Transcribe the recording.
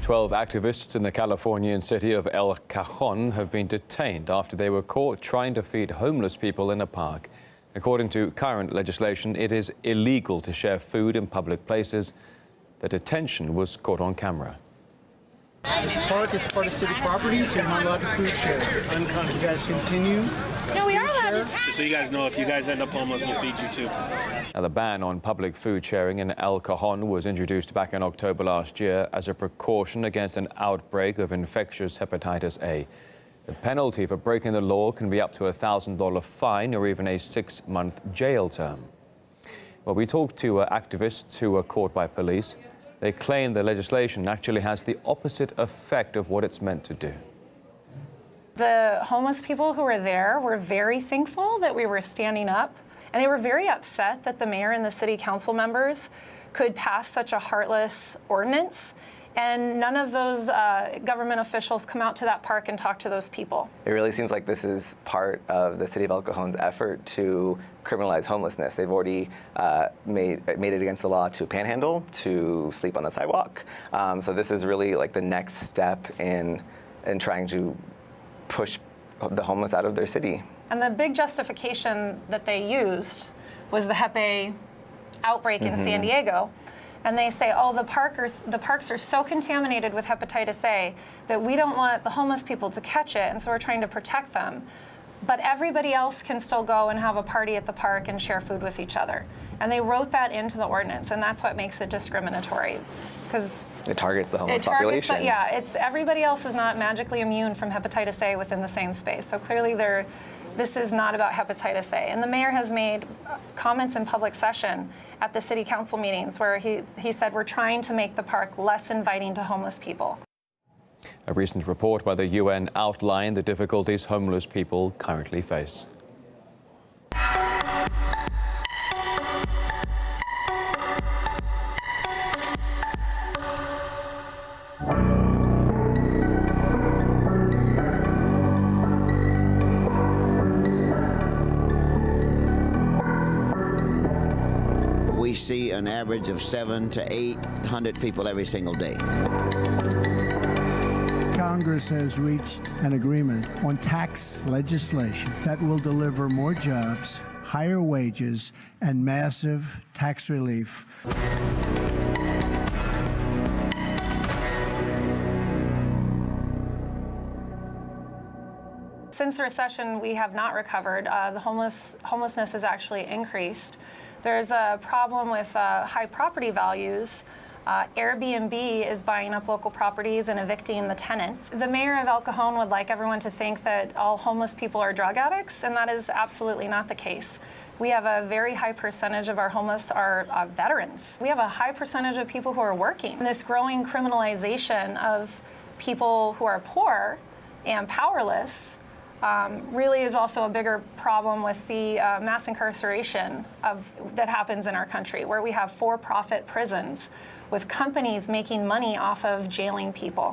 12 activists in the Californian city of El Cajon have been detained after they were caught trying to feed homeless people in a park. According to current legislation, it is illegal to share food in public places. The detention was caught on camera. This park is part of city property, so you're not allowed to food share. You guys continue. No, we are allowed to. Just so you guys know, if you guys end up homeless, we'll feed you too. Now, the ban on public food sharing in El Cajon was introduced back in October last year as a precaution against an outbreak of infectious hepatitis A. The penalty for breaking the law can be up to a $1,000 fine or even a 6-month jail term. Well, we talked to activists who were caught by police. They claim the legislation actually has the opposite effect of what it's meant to do. The homeless people who were there were very thankful that we were standing up, and they were very upset that the mayor and the city council members could pass such a heartless ordinance, and none of those government officials come out to that park and talk to those people. It really seems like this is part of the city of El Cajon's effort to criminalize homelessness. They've already made it against the law to panhandle, to sleep on the sidewalk. So this is really like the next step in trying to push the homeless out of their city. And the big justification that they used was the Hep A outbreak in San Diego. And they say, oh, the parks are so contaminated with hepatitis A that we don't want the homeless people to catch it, and so we're trying to protect them. But everybody else can still go and have a party at the park and share food with each other. And they wrote that into the ordinance, and that's what makes it discriminatory. Because it targets the homeless population. Everybody else is not magically immune from hepatitis A within the same space. So clearly this is not about hepatitis A. And the mayor has made comments in public session at the city council meetings where he said we're trying to make the park less inviting to homeless people. A recent report by the UN outlined the difficulties homeless people currently face. We see an average of 700 to 800 people every single day. Congress has reached an agreement on tax legislation that will deliver more jobs, higher wages, and massive tax relief. Since the recession, we have not recovered. The homelessness has actually increased. There's a problem with high property values. Airbnb is buying up local properties and evicting the tenants. The mayor of El Cajon would like everyone to think that all homeless people are drug addicts, and that is absolutely not the case. We have a very high percentage of our homeless are veterans. We have a high percentage of people who are working. And this growing criminalization of people who are poor and powerless really is also a bigger problem with the mass incarceration that happens in our country, where we have for-profit prisons with companies making money off of jailing people.